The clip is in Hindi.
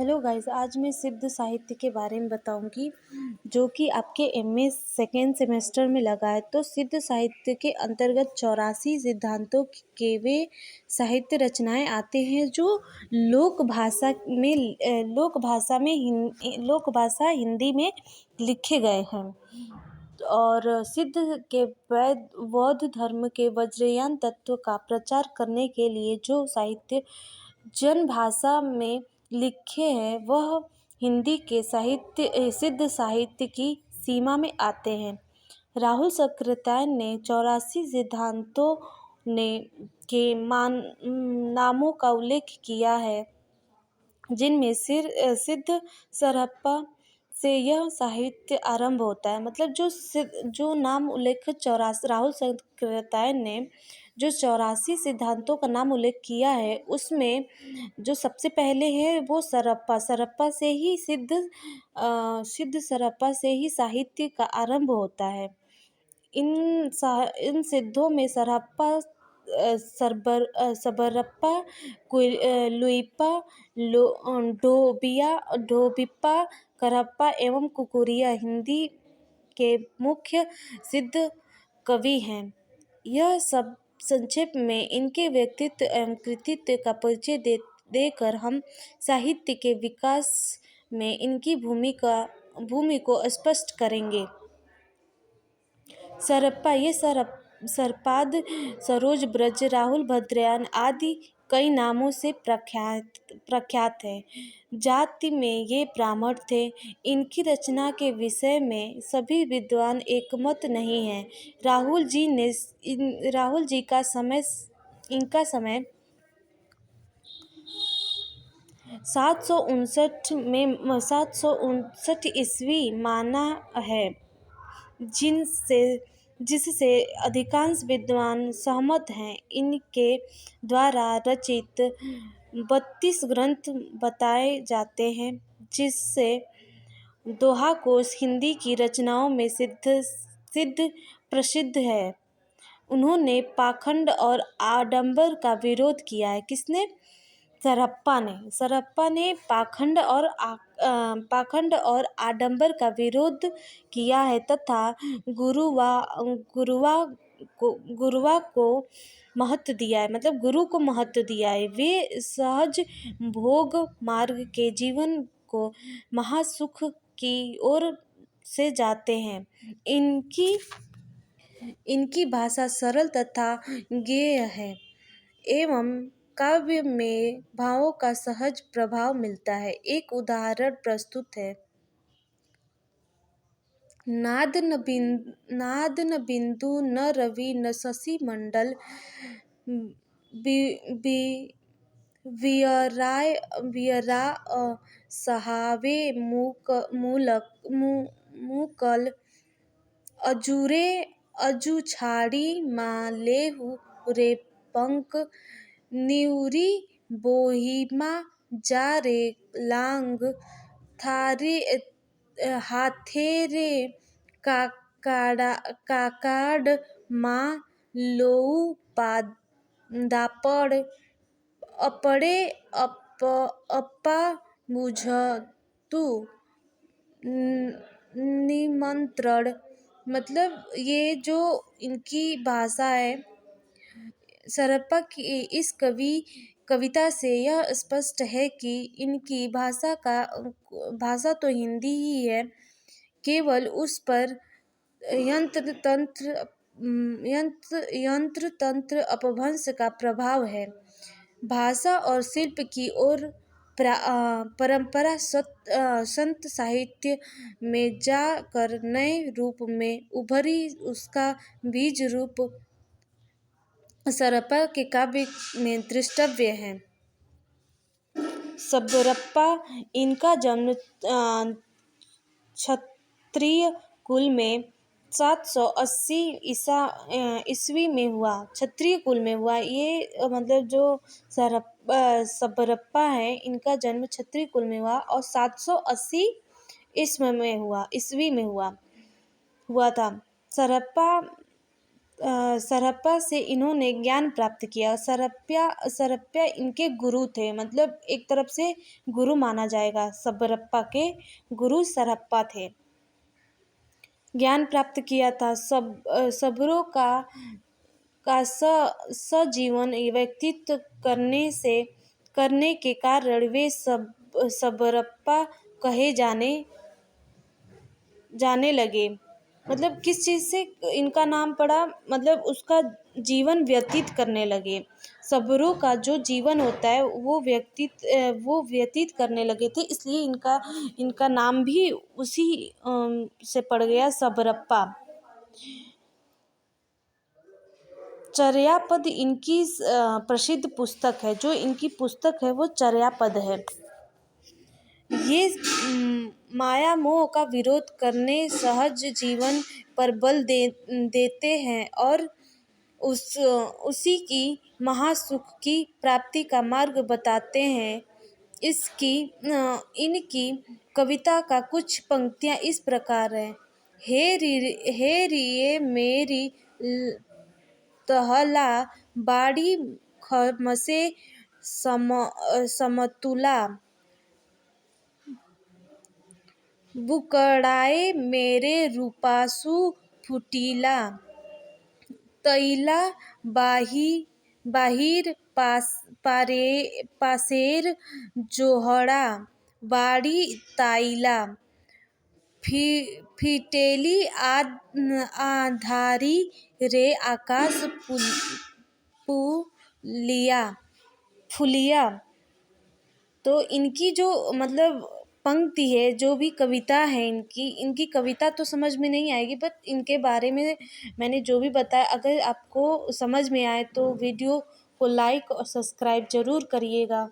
हेलो गाइस, आज मैं सिद्ध साहित्य के बारे में बताऊंगी जो कि आपके एमए सेकेंड सेमेस्टर में लगा है। तो सिद्ध साहित्य के अंतर्गत 84 सिद्धांतों के वे साहित्य रचनाएं आते हैं जो लोक भाषा हिंदी में लिखे गए हैं। और सिद्ध के बौद्ध धर्म के वज्रयान तत्व का प्रचार करने के लिए जो साहित्य जन भाषा में लिखे हैं वह हिंदी के सिद्ध साहित्य की सीमा में आते हैं। राहुल सकृत्यायन ने 84 सिद्धांतों ने के नामों का उल्लेख किया है, जिनमें सिद्ध सरहप्पा से यह साहित्य आरंभ होता है। मतलब जो नाम उल्लेख 84 राहुल सकृत्यायन ने जो 84 सिद्धांतों का नाम उल्लेख किया है, उसमें जो सबसे पहले है वो सरहप्पा से ही सिद्ध सरहप्पा से ही साहित्य का आरंभ होता है। इन सिद्धों में सरहप्पा, सबरप्पा, लुइप्पा, ढोबिप्पा, करप्पा एवं कुकुरिया हिंदी के मुख्य सिद्ध कवि हैं। यह सब संक्षेप में इनके व्यक्तित्व एवं कृतित्व का परिचय देकर हम साहित्य के विकास में इनकी भूमि को स्पष्ट करेंगे। सरहप्पा ये सरपाद, सरोज, ब्रज, राहुल, भद्रयान आदि कई नामों से प्रख्यात है। जाति में ये ब्राह्मण थे। इनकी रचना के विषय में सभी विद्वान एकमत नहीं हैं। राहुल जी इनका समय 759 ईस्वी माना है, जिससे अधिकांश विद्वान सहमत हैं। इनके द्वारा रचित 32 ग्रंथ बताए जाते हैं, जिससे दोहा कोश हिंदी की रचनाओं में सिद्ध प्रसिद्ध है। उन्होंने पाखंड और आडंबर का विरोध किया है। किसने? सरहप्पा ने पाखंड और आडंबर का विरोध किया है तथा गुरुवा को महत्व दिया है। मतलब गुरु को महत्व दिया है। वे सहज भोग मार्ग के जीवन को महासुख की ओर से जाते हैं। इनकी भाषा सरल तथा गेय है एवं काव्य में भावों का सहज प्रभाव मिलता है। एक उदाहरण प्रस्तुत है। नाद न बिंदु न रवि न शशि मंडल, वियरा सहावे मूकल, अजू छाड़ी माँ लेहु रे पंक, निउरी बोहिमा जा रे लांग, हाथेरे काकाड माँ लोऊ दापड़, अपड़े अपा बुझतु निमंत्रण। मतलब ये जो इनकी भाषा है, सरहप्पा की इस कविता से यह स्पष्ट है कि इनकी भाषा तो हिंदी ही है, केवल उस पर यंत्र तंत्र अपभ्रंश का प्रभाव है। भाषा और शिल्प की ओर परंपरा संत साहित्य में जाकर नए रूप में उभरी। उसका बीज रूप सरहप्पा के काव्य में दृष्टव्य है। सबरप्पा, इनका जन्म क्षत्रिय कुल में 780 ईस्वी में हुआ। क्षत्रिय कुल में हुआ। ये मतलब जो सबरप्पा है, इनका जन्म क्षत्रिय कुल में हुआ और 780 ईस्वी में हुआ था। सरहप्पा सरहप्पा से इन्होंने ज्ञान प्राप्त किया। सरहप्पा इनके गुरु थे, मतलब एक तरफ से गुरु माना जाएगा। सरहप्पा के गुरु सरहप्पा थे। ज्ञान प्राप्त किया था। सबरों का सजीवन व्यतीत करने के कारण वे सबरप्पा कहे जाने लगे। मतलब किस चीज़ से इनका नाम पड़ा, मतलब उसका जीवन व्यतीत करने लगे। सबरों का जो जीवन होता है वो व्यतीत करने लगे थे, इसलिए इनका नाम भी उसी से पड़ गया, सबरप्पा। चर्यापद इनकी प्रसिद्ध पुस्तक है। जो इनकी पुस्तक है वो चर्यापद है। ये माया मोह का विरोध करने, सहज जीवन पर बल देते हैं और उसी की महासुख की प्राप्ति का मार्ग बताते हैं। इनकी कविता का कुछ पंक्तियाँ इस प्रकार हैं। हे रिये मेरी तहला, बाड़ी खमसे समतुला, बुकड़ाए मेरे रूपासु फुटीला, तैला बाहिर पासेर जोहड़ा, बाड़ी ताइला, फिटेली आधारी रे आकाश फुलिया। तो इनकी जो मतलब पंक्ति है, जो भी कविता है इनकी कविता तो समझ में नहीं आएगी, बट इनके बारे में मैंने जो भी बताया, अगर आपको समझ में आए तो वीडियो को लाइक और सब्सक्राइब ज़रूर करिएगा।